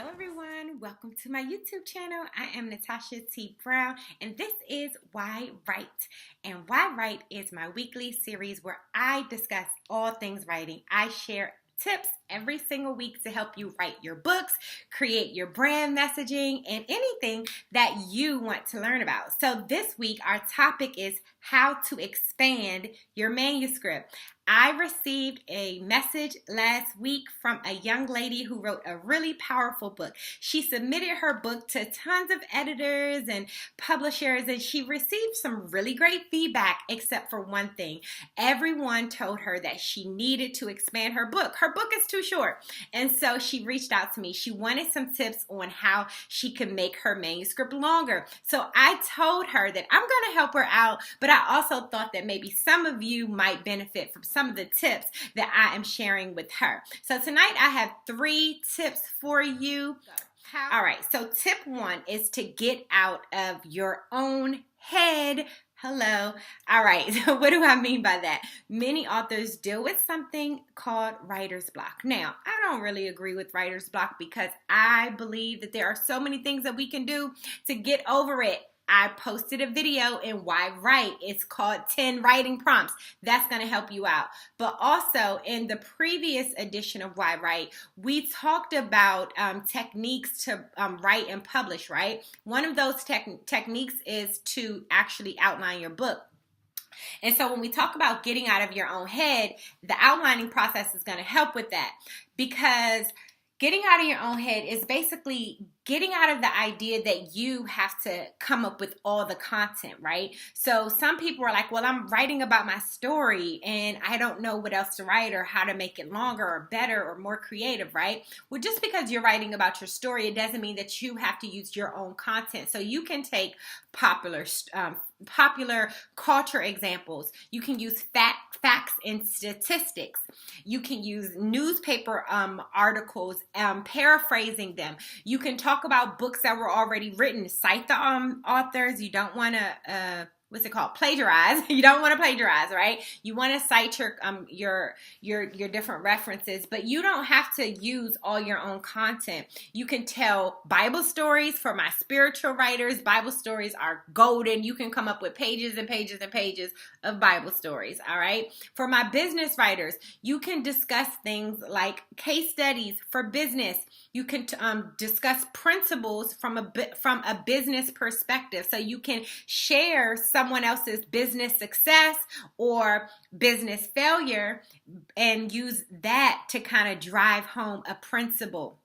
Hello everyone, welcome to my YouTube channel. I am Natasha T. Brown and this is Why Write. And Why Write is my weekly series where I discuss all things writing. I share tips every single week to help you write your books, create your brand messaging, and anything that you want to learn about. So this week our topic is how to expand your manuscript. I received a message last week from a young lady who wrote a really powerful book. She submitted her book to tons of editors and publishers, and she received some really great feedback, except for one thing. Everyone told her that she needed to expand her book. Her book is too short. And so she reached out to me. She wanted some tips on how she could make her manuscript longer. So I told her that I'm going to help her out, but I also thought that maybe some of you might benefit from some of the tips that I am sharing with her. So tonight I have 3 tips for you. All right, so tip 1 is to get out of your own head. Hello. All right, so what do I mean by that? Many authors deal with something called writer's block. Now, I don't really agree with writer's block because I believe that there are so many things that we can do to get over it. I posted a video in Why Write. It's called 10 Writing Prompts. That's going to help you out. But also in the previous edition of Why Write, we talked about techniques to write and publish, right? One of those techniques is to actually outline your book. And so when we talk about getting out of your own head, the outlining process is going to help with that, because getting out of your own head is basically getting out of the idea that you have to come up with all the content, right? So some people are like, well, I'm writing about my story and I don't know what else to write or how to make it longer or better or more creative, right? Well, just because you're writing about your story, it doesn't mean that you have to use your own content. So you can take popular culture examples. You can use facts and statistics. You can use newspaper articles, paraphrasing them. You can talk about books that were already written. Cite the authors. You don't want to plagiarize. You don't want to plagiarize, right? You want to cite your different references, but you don't have to use all your own content. You can tell Bible stories. For my spiritual writers, Bible stories are golden. You can come up with pages and pages and pages of Bible stories, all right? For my business writers, you can discuss things like case studies for business. You can discuss principles from a business perspective. So you can share someone else's business success or business failure and use that to kind of drive home a principle.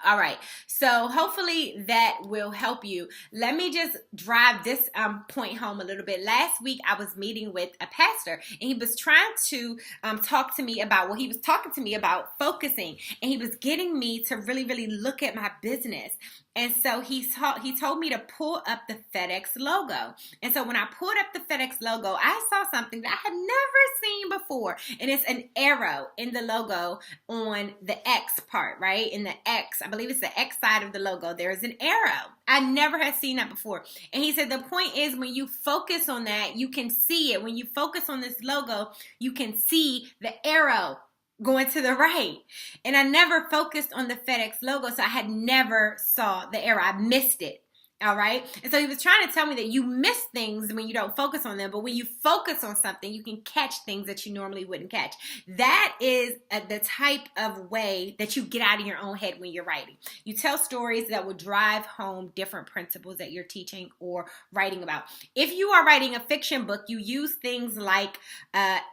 All right, so hopefully that will help you. Let me just drive this point home a little bit. Last week, I was meeting with a pastor, and he was trying to talk to me about, well, he was talking to me about focusing, and he was getting me to really, really look at my business. And so he told me to pull up the FedEx logo. And so when I pulled up the FedEx logo, I saw something that I had never seen before. And it's an arrow in the logo on the X part, right? In the X, I believe it's the X side of the logo, there is an arrow. I never had seen that before. And he said the point is when you focus on that, you can see it. When you focus on this logo, you can see the arrow going to the right. And I never focused on the FedEx logo, so I had never saw the arrow. I missed it. All right. And so he was trying to tell me that you miss things when you don't focus on them, but when you focus on something, you can catch things that you normally wouldn't catch. That is the type of way that you get out of your own head when you're writing. You tell stories that will drive home different principles that you're teaching or writing about. If you are writing a fiction book, you use things like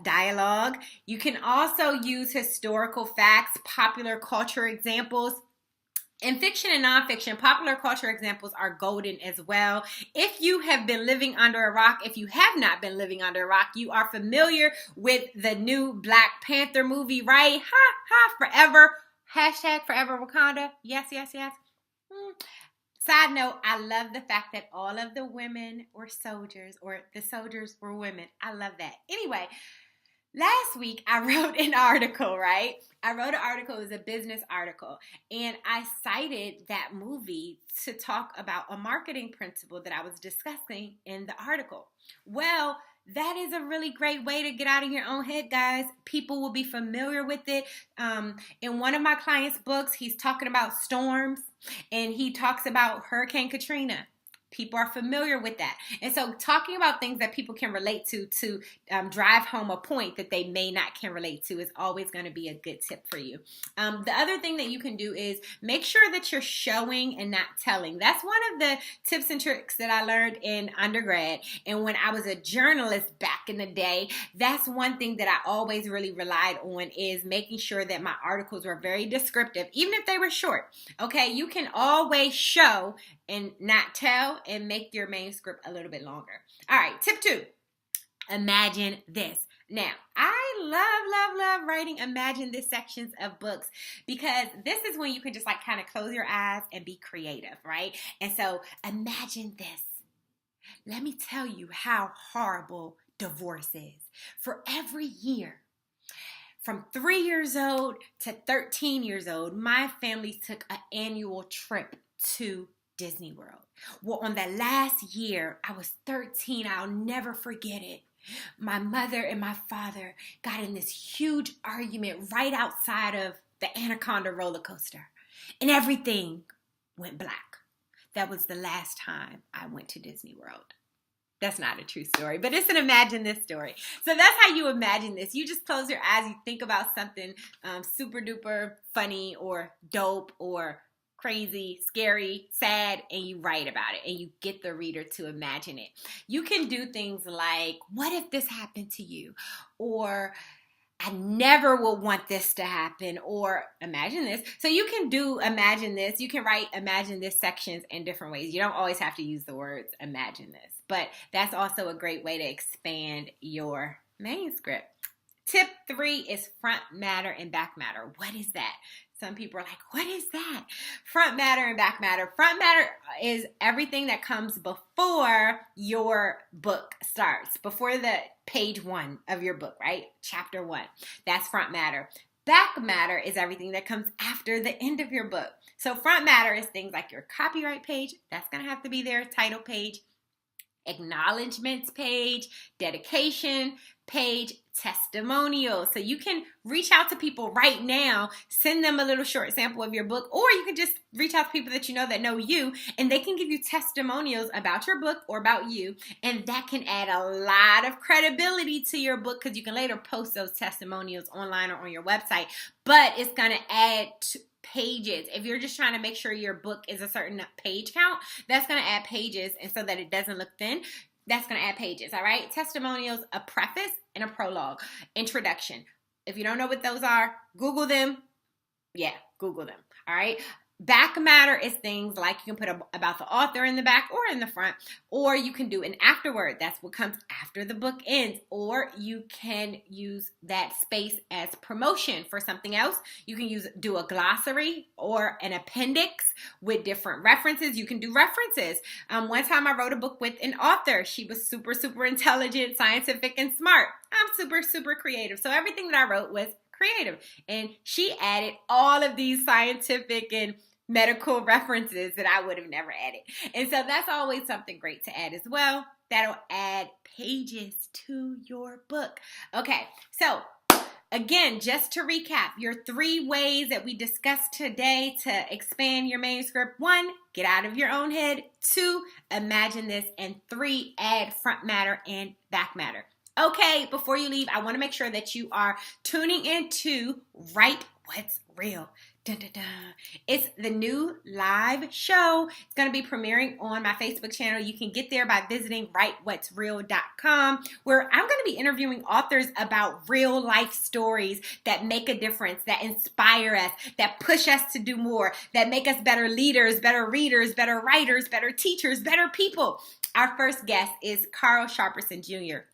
dialogue. You can also use historical facts, popular culture examples. In fiction and nonfiction, popular culture examples are golden as well. If you have been living under a rock, if you have not been living under a rock, you are familiar with the new Black Panther movie, right? Ha, ha, forever. Hashtag forever Wakanda. Yes, yes, yes. Side note, I love the fact that all of the women were soldiers, or the soldiers were women. I love that. Anyway, last week, I wrote an article, right? I wrote an article, it was a business article, and I cited that movie to talk about a marketing principle that I was discussing in the article. Well, that is a really great way to get out of your own head, guys. People will be familiar with it. In one of my clients' books, he's talking about storms, and he talks about Hurricane Katrina. People are familiar with that. And so talking about things that people can relate to drive home a point that they may not can relate to is always going to be a good tip for you. The other thing that you can do is make sure that you're showing and not telling. That's one of the tips and tricks that I learned in undergrad. And when I was a journalist back in the day, that's one thing that I always really relied on, is making sure that my articles were very descriptive, even if they were short. Okay, you can always show and not tell, and make your manuscript a little bit longer. All right, tip 2, imagine this. Now, I love writing imagine this sections of books, because this is when you can just like kind of close your eyes and be creative, right? And so imagine this. Let me tell you how horrible divorce is. For every year, from 3 years old to 13 years old, my family took an annual trip to Disney World. Well, on that last year, I was 13. I'll never forget it. My mother and my father got in this huge argument right outside of the Anaconda roller coaster, and everything went black. That was the last time I went to Disney World. That's not a true story, but it's an imagine this story. So that's how you imagine this. You just close your eyes, you think about something super duper funny or dope or crazy, scary, sad, and you write about it, and you get the reader to imagine it. You can do things like, what if this happened to you? Or, I never would want this to happen, or imagine this. So you can do imagine this. You can write imagine this sections in different ways. You don't always have to use the words imagine this, but that's also a great way to expand your manuscript. Tip 3 is front matter and back matter. What is that? Some people are like, what is that? Front matter and back matter. Front matter is everything that comes before your book starts, before the page 1 of your book, right? Chapter 1. That's front matter. Back matter is everything that comes after the end of your book. So front matter is things like your copyright page. That's going to have to be there. Title page, acknowledgments page, dedication page, testimonials. So you can reach out to people right now, send them a little short sample of your book, or you can just reach out to people that you know you, and they can give you testimonials about your book or about you, and that can add a lot of credibility to your book, because you can later post those testimonials online or on your website, but it's going to add pages. If you're just trying to make sure your book is a certain page count, that's going to add pages, and so that it doesn't look thin, that's going to add pages, all right? Testimonials, a preface, and a prologue. Introduction. If you don't know what those are, Google them. Yeah, Google them, all right? Back matter is things like you can put about the author in the back or in the front, or you can do an afterword. That's what comes after the book ends, or you can use that space as promotion for something else. You can do a glossary or an appendix with different references. You can do references. One time I wrote a book with an author. She was super intelligent, scientific, and smart. I'm super creative. So everything that I wrote was creative, and she added all of these scientific and medical references that I would have never added, and so that's always something great to add as well. That'll add pages to your book. Okay, so again, just to recap, your 3 ways that we discussed today to expand your manuscript: 1, get out of your own head; 2, imagine this; and 3, add front matter and back matter. Okay, before you leave, I want to make sure that you are tuning into Write What's Real. Dun, dun, dun. It's the new live show. It's going to be premiering on my Facebook channel. You can get there by visiting writewhatsreal.com, where I'm going to be interviewing authors about real life stories that make a difference, that inspire us, that push us to do more, that make us better leaders, better readers, better writers, better teachers, better people. Our first guest is Carl Sharperson Jr.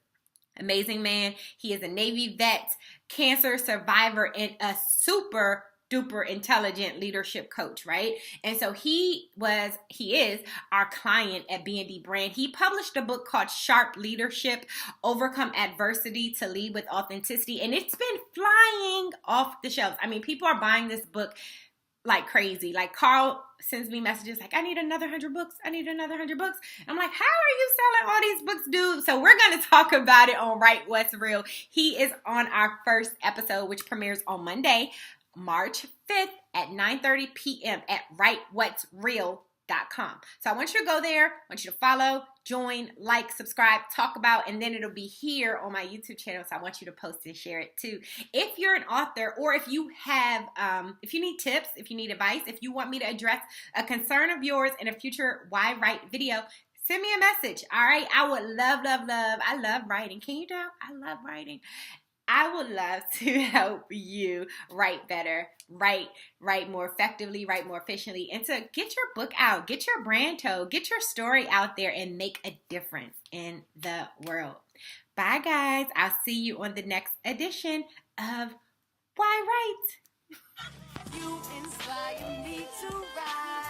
Amazing man. He is a Navy vet, cancer survivor, and a super duper intelligent leadership coach, right? And so he is our client at B&D Brand. He published a book called Sharp Leadership: Overcome Adversity to Lead with Authenticity, and it's been flying off the shelves. I mean, people are buying this book like crazy. Like Carl sends me messages like, I need another 100 books. I need another 100 books. I'm like, how are you selling all these books, dude? So we're going to talk about it on Write What's Real. He is on our first episode, which premieres on Monday, March 5th at 9:30 p.m. at writewhatsreal.com. So I want you to go there. I want you to follow, join, like, subscribe, talk about, and then it'll be here on my YouTube channel. So I want you to post and share it too. If you're an author, or if you have, if you need tips, if you need advice, if you want me to address a concern of yours in a future Why Write video, send me a message. All right. I would love, love, love. I love writing. Can you tell? I love writing. I would love to help you write better, write more effectively, write more efficiently, and to get your book out, get your brand told, get your story out there, and make a difference in the world. Bye, guys. I'll see you on the next edition of Why Write? You inspire me to write.